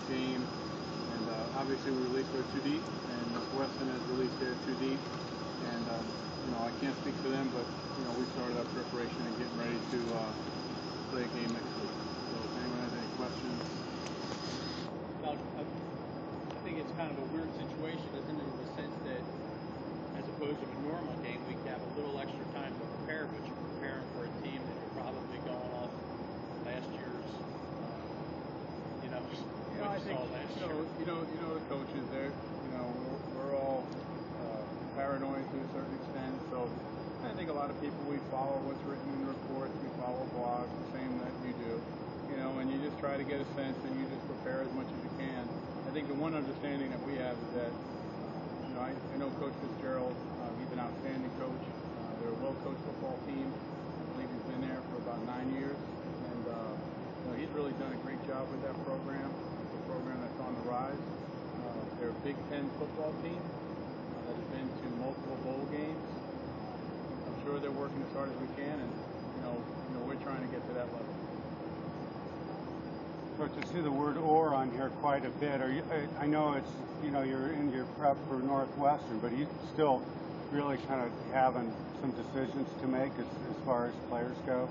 game. And obviously we released our 2 deep, and Northwestern has released their 2 deep. And I can't speak for them, but we started our preparation and getting ready to play a game next week. So if anyone has any questions. Now, I think it's kind of a weird situation, isn't it, in the sense that as opposed to a normal game, we have a little extra time to prepare, but you're preparing for a team that you're probably going off last year's, I think the coaches there. We're all paranoid to a certain extent. So I think a lot of people, we follow what's written in the reports, we follow blogs, the same that you do. And you just try to get a sense, and you just prepare as much as you can. I think the one understanding that we have is that I know Coach Fitzgerald. He's an outstanding coach. They're a well-coached football team. I believe he's been there for about 9 years, and he's really done a great job with that program. It's a program that's on the rise. They're a Big Ten football team that has been to multiple bowl games. I'm sure they're working as hard as we can, and we're trying to get to that level. Coach, I see the word "or" on here quite a bit. I know it's you're in your prep for Northwestern, but are you still really kind of having some decisions to make as far as players go?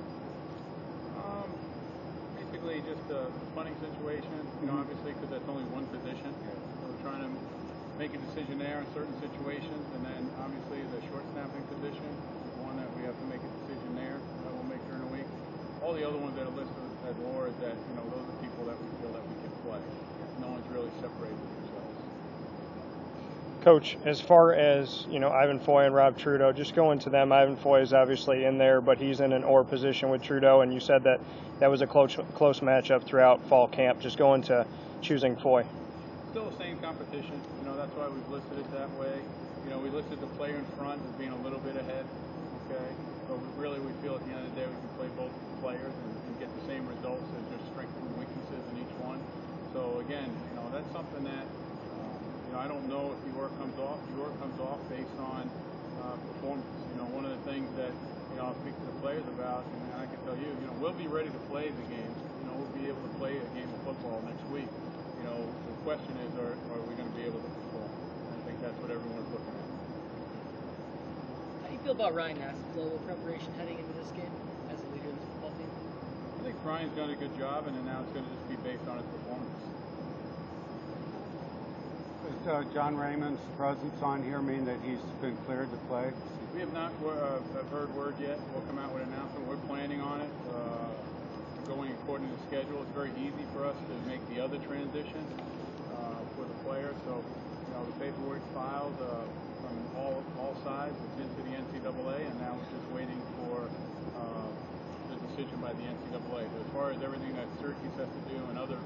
Basically, just a punting situation. Obviously, because that's only one position. So we're trying to make a decision there in certain situations, and then obviously the short snapping position is one that we have to make a decision there that we'll make during the week. All the other ones that are listed as "or" is that those are people that we feel that we can play. No one's really separated themselves. Coach, as far as Ivan Foy and Rob Trudeau, just going to them. Ivan Foy is obviously in there, but he's in an "or" position with Trudeau, and you said that was a close matchup throughout fall camp. Just going to choosing Foy. Still the same competition. That's why we've listed it that way. We listed the player in front as being a little bit ahead. Okay, but we feel at the end of the day we can play both players and get the same results. There's just strengths and weaknesses in each one. So again, that's something that I don't know if the "or" comes off. The "or" comes off based on performance. One of the things that I'll speak to the players about, and I can tell you, we'll be ready to play the game. We'll be able to play a game of football next week. The question is, are we going to be able to perform? And I think that's what everyone's looking at. How do you feel about Ryan Nass's level of preparation heading into this game as a leader of this football team? I think Ryan's done a good job, and then now it's going to just be based on his performance. Does John Raymond's presence on here mean that he's been cleared to play? We have not heard word yet. We'll come out with an announcement. We're planning on it. Going according to schedule. It's very easy for us to make the other transition for the player. So, the paperwork's filed from all sides. It's into the NCAA, and now we're just waiting for the decision by the NCAA. But as far as everything that Syracuse has to do and other,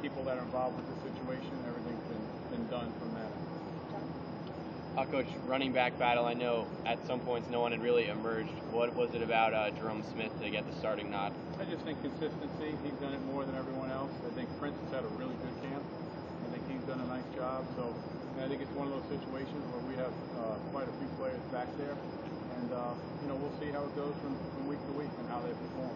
people that are involved with the situation, everything's been done from that end. Coach, running back battle, I know at some points no one had really emerged. What was it about Jerome Smith to get the starting nod? I just think consistency. He's done it more than everyone else. I think Prince has had a really good camp. I think he's done a nice job. So I think it's one of those situations where we have quite a few players back there. And, we'll see how it goes from week to week and how they perform.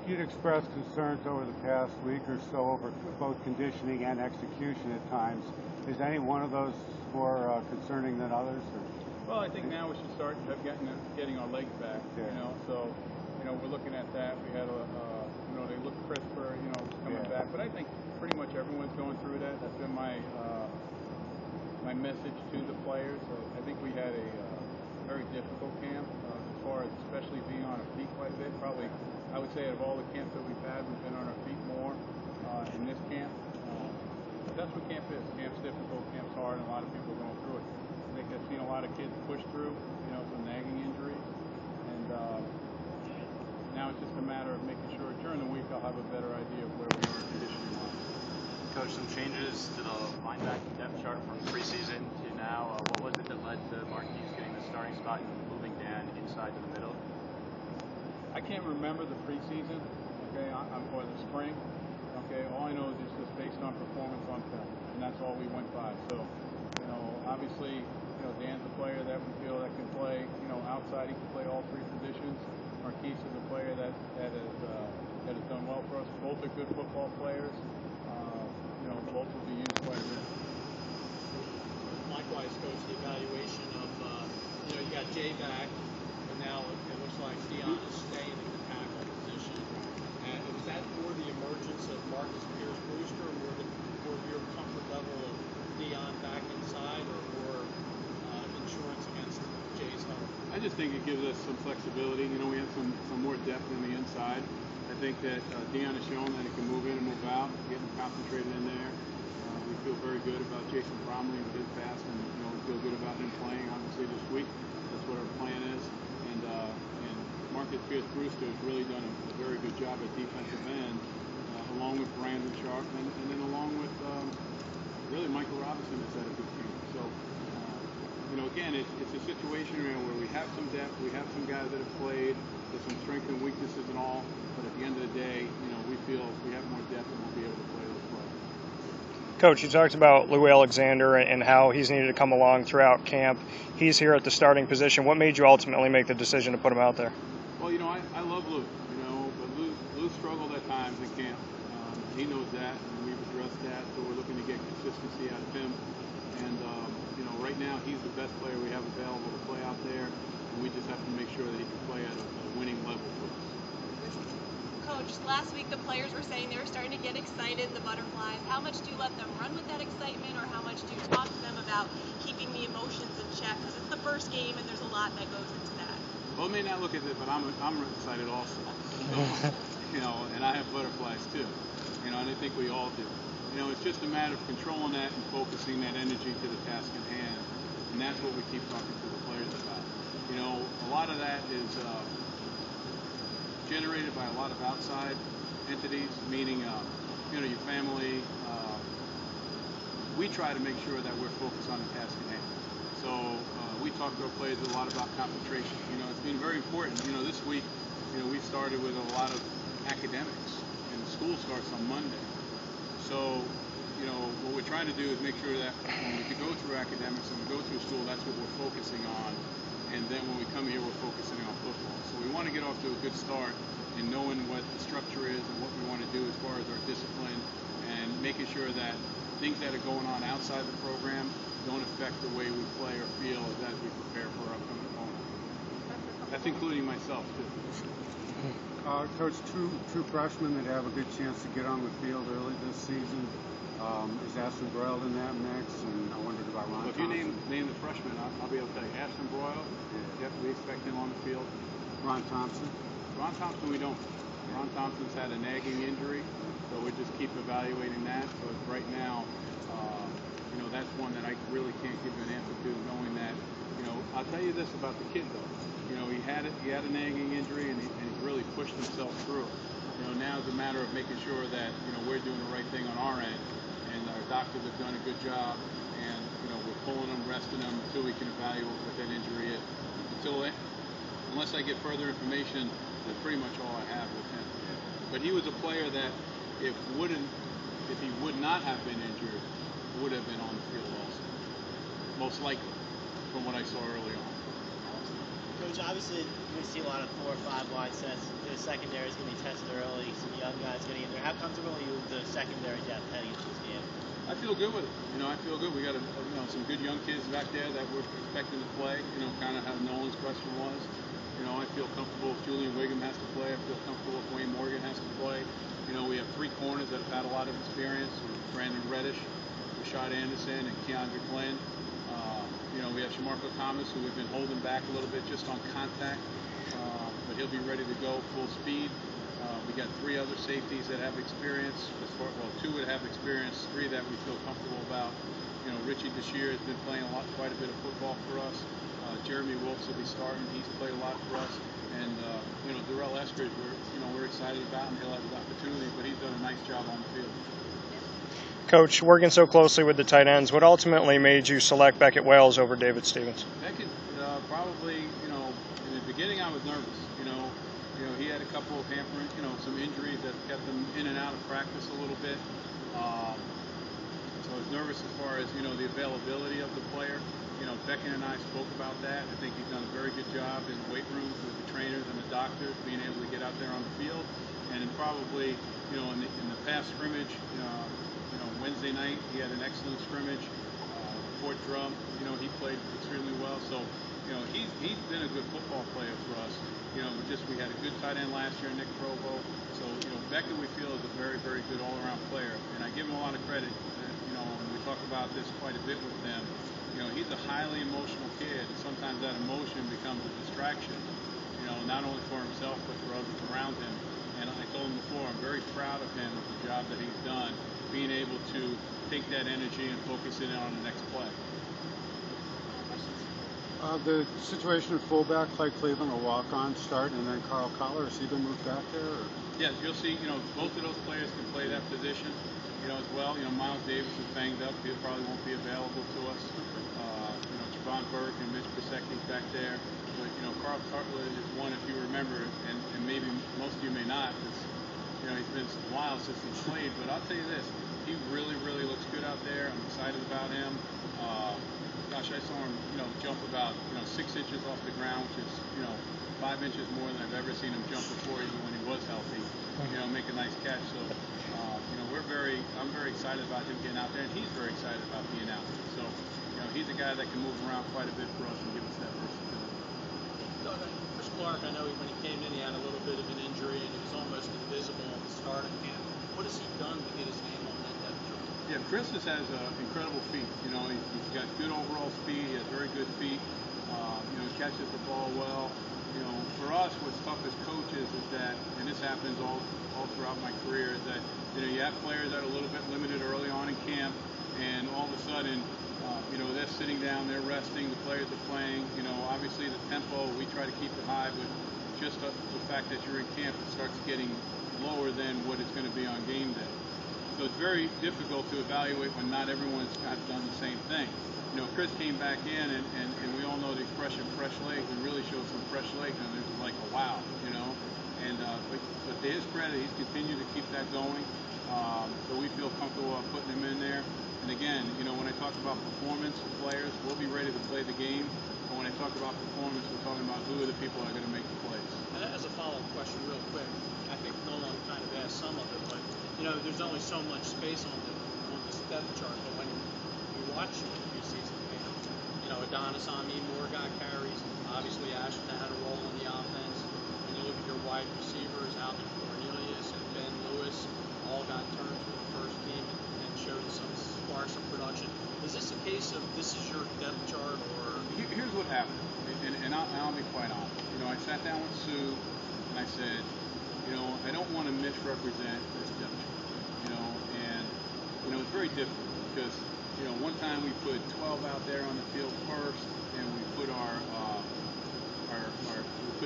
You'd expressed concerns over the past week or so over both conditioning and execution at times. Is any one of those more concerning than others? Or? Well, I think now we should start getting our legs back. Yeah. So we're looking at that. We had they look crisper, coming back. But I think pretty much everyone's going through that. That's been my message to the players. I think we had a very difficult camp as far as especially being on our feet quite a bit. Probably, I would say, out of all the camps that we've had, we've been on our feet more in this camp. But that's what camp is. Camp's difficult, camp's hard, and a lot of people are going through it. I think I've seen a lot of kids push through, some nagging injuries. And now it's just a matter of making sure during the week I'll have a better idea of where we are conditioning-wise. Coach, some changes to the linebacking depth chart from preseason to now. What was it that led to Marquise getting the starting spot and moving Dan inside to the middle? I can't remember the preseason, okay, or the spring. Okay, all I know is it's just based on performance on film, and that's all we went by. So, obviously, Dan's a player that we feel that can play, outside. He can play all three positions. Marquise is a player that has done well for us both both are good football players. Both will be used quite a bit. Likewise, Coach, the evaluation of, you got Jay back, and now it looks like Dion is staying in the tackle position. Was that for the emergence of Marcus Pierce-Brewster, or more for your comfort level of Dion back inside, or for insurance against Jay's health? I just think it gives us some flexibility. We have some more depth in the inside. I think that Dion has shown that he can move in and move out, getting concentrated in there. We feel very good about Jason Bromley with his pass, and we feel good about him playing. Obviously this week, that's what our plan is. And Marcus Pierce-Brewster has really done a very good job at defensive end, along with Brandon Sharp, and then along with really Michael Robinson has had a good team. So again, it's a situation where we have some depth, we have some guys that have played. There's some strengths and weaknesses and all, but at the end of the day, we feel we have more depth and we'll be able to play those players. Coach, you talked about Louis Alexander and how he's needed to come along throughout camp. He's here at the starting position. What made you ultimately make the decision to put him out there? Well, I love Lou, but Lou struggled at times in camp. He knows that, and we've addressed that, so we're looking to get consistency out of him. And, right now he's the best player we have available to play out there, and we just have to make sure that he can play at a winning level for us. Coach, last week the players were saying they were starting to get excited, the butterflies. How much do you let them run with that excitement, or how much do you talk to them about keeping the emotions in check? Because it's the first game and there's a lot that goes into that. Well, it may not look at it, but I'm excited also. And I have butterflies too. And I think we all do. It's just a matter of controlling that and focusing that energy to the task at hand. And that's what we keep talking to the players about. A lot of that is generated by a lot of outside entities, meaning, your family. We try to make sure that we're focused on the task at hand. So we talk to our players a lot about concentration. It's been very important. This week, we started with a lot of academics, and school starts on Monday. So, what we're trying to do is make sure that when we go through academics and we go through school, that's what we're focusing on. And then when we come here, we're focusing on football. So we want to get off to a good start in knowing what the structure is and what we want to do as far as our discipline, and making sure that things that are going on outside the program don't affect the way we play or feel as we prepare for our upcoming opponent. That's including myself, too. Coach, two freshmen that have a good chance to get on the field early this season. Is Ashton Broyle in that mix? And I wondered about Ron Thompson. If you name the freshman, I'll be able to tell you. Ashton Broyle, yep, we expect him on the field. Ron Thompson? Ron Thompson, we don't. Ron Thompson's had a nagging injury, so we just keep evaluating that. So right now, that's one that I really can't give you an answer to, knowing that, I'll tell you this about the kid, though. He had a nagging injury, and he really pushed himself through it. Now it's a matter of making sure that, we're doing the right thing on our end, and our doctors have done a good job, and, we're pulling him, resting him until we can evaluate what that injury is. Unless I get further information, that's pretty much all I have with him. But he was a player that, if he would not have been injured, would have been on the field also. Most likely, from what I saw early on. Coach, obviously we see a lot of 4 or 5 wide sets. The secondary is going to be tested early. Some young guys getting in there. How comfortable are you with the secondary depth heading into this game? I feel good with it. I feel good. We got some good young kids back there that we're expecting to play. Kind of how Nolan's question was. I feel comfortable if Julian Wiggum has to play. I feel comfortable if Wayne Morgan has to play. We have 3 corners that have had a lot of experience. Brandon Reddish, Rashad Anderson, and Keandre Glenn. We have Shamarko Thomas, who we've been holding back a little bit just on contact, but he'll be ready to go full speed. We got 3 other safeties that have experience. 2 that have experience, 3 that we feel comfortable about. Richie Deshear has been playing quite a bit of football for us. Jeremy Wilkes will be starting. He's played a lot for us. And Darrell Eskridge, we're excited about him. He'll have his opportunity, but he's done a nice job on the field. Coach, working so closely with the tight ends, what ultimately made you select Beckett Wales over David Stevens? Beckett, probably, in the beginning I was nervous. He had a couple of hampering, some injuries that kept him in and out of practice a little bit. So I was nervous as far as, the availability of the player. Beckett and I spoke about that. I think he's done a very good job in the weight rooms with the trainers and the doctors, being able to get out there on the field. And probably, in the past scrimmage, Wednesday night he had an excellent scrimmage. Fort Drum, he played extremely well. So, he's been a good football player for us. We had a good tight end last year, Nick Provo. So, Beckett we feel is a very, very good all-around player, and I give him a lot of credit. And we talk about this quite a bit with them. He's a highly emotional kid, and sometimes that emotion becomes a distraction. Not only for himself but for others around him. And I told him before, I'm very proud of him with the job that he's done, being able to take that energy and focus it on the next play. The situation at fullback, Clay Cleveland, a walk-on start, and then Carl Collar, has he been moved back there? Or? Yes, you'll see, both of those players can play that position, as well. Miles Davis is banged up. He probably won't be available to us. Javon Burke and Mitch Pasecki's back there. But, Carl Cartledge is one, if you remember, and maybe most of you may not, because, it's been a while since he's played. But I'll tell you this, he really, really looks good out there. I'm excited about him. Gosh, I saw him, jump about, 6 inches off the ground, which is, 5 inches more than I've ever seen him jump before, even when he was healthy. Make a nice catch. So, I'm very excited about him getting out there, and he's very excited about being out there. So, he's a guy that can move around quite a bit for us and give us that versatility. Chris Clark, I know when he came in, he had a little bit of an injury, and he was almost invisible at the start of camp. What has he done to get his name on that depth chart? Yeah, Chris has incredible feet. He's got good overall speed. He has very good feet. He catches the ball well. For us, what's tough as coaches is that, and this happens all throughout my career, is that you have players that are a little bit limited early on in camp, and all of a sudden, they're sitting down, they're resting, the players are playing. Obviously the tempo, we try to keep it high, but just the fact that you're in camp, it starts getting lower than what it's going to be on game day. So it's very difficult to evaluate when not everyone's done the same thing. Chris came back in, and we all know the expression fresh legs, and really showed some fresh legs, and it was like a wow, And but to his credit, he's continued to keep that going. So we feel comfortable putting him in there. And again, when I talk about performance of players, we'll be ready to play the game. But when I talk about performance, we're talking about who are the people that are going to make the plays. And as a follow-up question, real quick, I think Nolan kind of asked some of it, but there's only so much space on this depth chart. But when you watch the preseason game, Adonis Amin Moore got carries. Obviously, Ashton had a role in the offense. When you look at your wide receivers, Alvin Cornelius and Ben Lewis all got turns for the first team and showed some sparse of production. Is this a case of this is your depth chart, or? Here's what happened, and I'll be quite honest. I sat down with Sue and I said, I don't want to misrepresent this depth chart. And it's very difficult because one time we put 12 out there on the field first, and we put we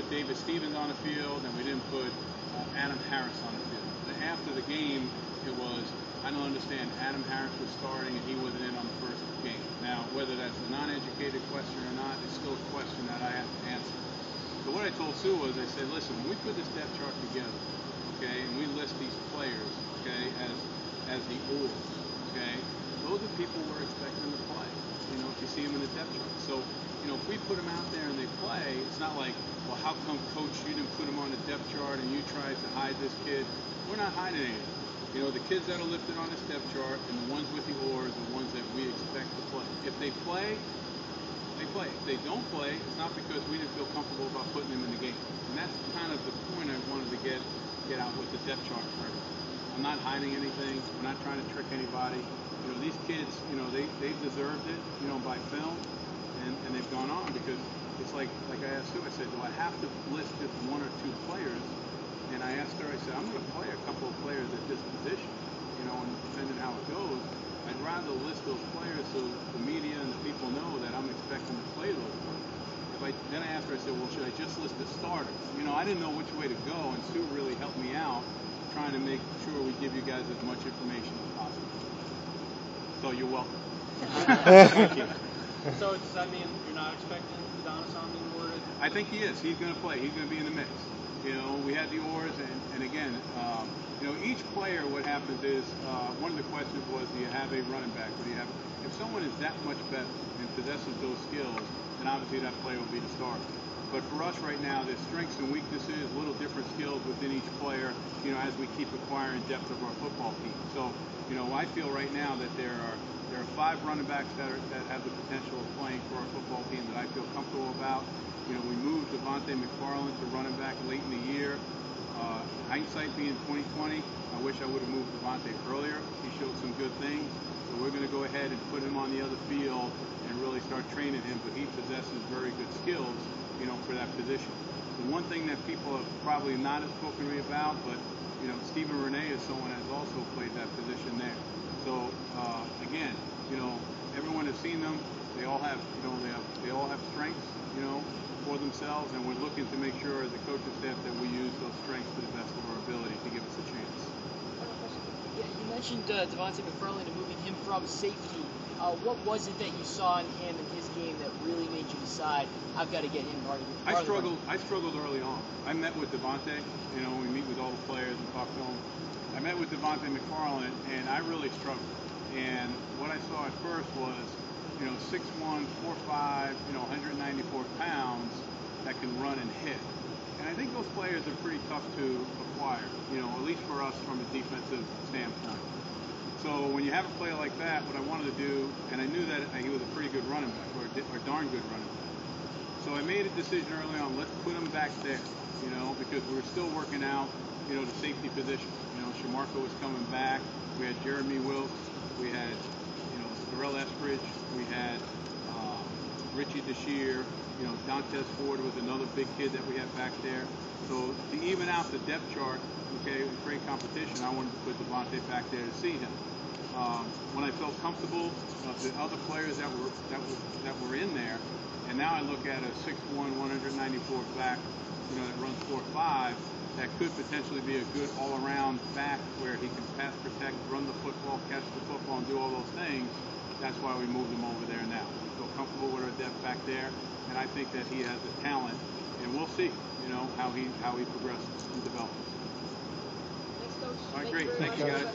put David Stevens on the field, and we didn't put Adam Harris on the field. And after the game, it was, I don't understand, Adam Harris was starting and he wasn't in on the first game. Now, whether that's a non-educated question or not, it's still a question that I have to answer. So what I told Sue was, I said, listen, when we put this depth chart together, okay, and we list these players, okay, as the oars, okay, those are people we're expecting to play, if you see them in the depth chart. So, if we put them out there and they play, it's not like, well, how come, Coach, you didn't put them on the depth chart and you tried to hide this kid? We're not hiding anything. The kids that are listed on this depth chart and the ones with the oars are the ones that we expect to play. If they play, they play. If they don't play, it's not because we didn't feel comfortable about putting them in the game. And that's kind of the point I wanted to get out with the depth chart for everyone. I'm not hiding anything. I'm not trying to trick anybody. These kids, they've deserved it, by film, and they've gone on because it's like I asked Sue, I said, do I have to list just one or two players? And I asked her, I said, I'm going to play a couple of players at this position, and depending on how it goes, I'd rather list those players so the media and the people know that I'm expecting to play those players. Then I asked her, I said, well, should I just list the starters? I didn't know which way to go, and Sue really helped me out trying to make sure we give you guys as much information as possible. So you're welcome. Thank you. So does that mean you're not expecting Adonis Amin Moore to? I think he is. He's going to play. He's going to be in the mix. We had the oars, and again, each player, what happens is, one of the questions was, do you have a running back? Or do you have? If someone is that much better and possesses those skills, then obviously that player will be the starter. But for us right now, there's strengths and weaknesses, little different skills within each player, as we keep acquiring depth of our football team. So, I feel right now that there are 5 running backs that have the potential of playing for our football team that I feel comfortable about. We moved Devontae McFarland to running back late in the year. Hindsight being 2020, I wish I would have moved Devontae earlier. He showed some good things. So we're going to go ahead and put him on the other field and really start training him, but he possesses very good skills, for that position. The one thing that people have probably not spoken to me about, but, Stephen Marrone is someone that has also played that position there. So, again, everyone has seen them. They all have, they all have strengths, for themselves, and we're looking to make sure as a coaching staff that we use those strengths to the best of our ability to give us a chance. Yeah, you mentioned Devontae McFarland and moving him from safety. What was it that you saw in him in his game that really made you decide, I've got to get him farther? I struggled early on. I met with Devontae. We meet with all the players and talk to them. I met with Devontae McFarland, and I really struggled. And what I saw at first was, 6'1", 4'5", 194 pounds that can run and hit. And I think those players are pretty tough to acquire, at least for us from a defensive standpoint. So when you have a player like that, what I wanted to do, and I knew that he was a pretty good running back, or darn good running back. So I made a decision early on, let's put him back there, because we were still working out, the safety position. Shamarko was coming back. We had Jeremy Wilkes. We had, Darrell Eskridge. We had Richie Deshear. Dantes Ford was another big kid that we had back there. So to even out the depth chart, with great competition, I wanted to put Devontae back there to see him. When I felt comfortable of the other players that were in there, and now I look at a 6'1", 194 back, that runs 4.5, that could potentially be a good all-around back where he can pass protect, run the football, catch the football, and do all those things. That's why we moved him over there now. We feel comfortable with our depth back there, and I think that he has the talent, and we'll see, how he progresses and develops. Thanks, Coach. All right, great. Thank you, guys.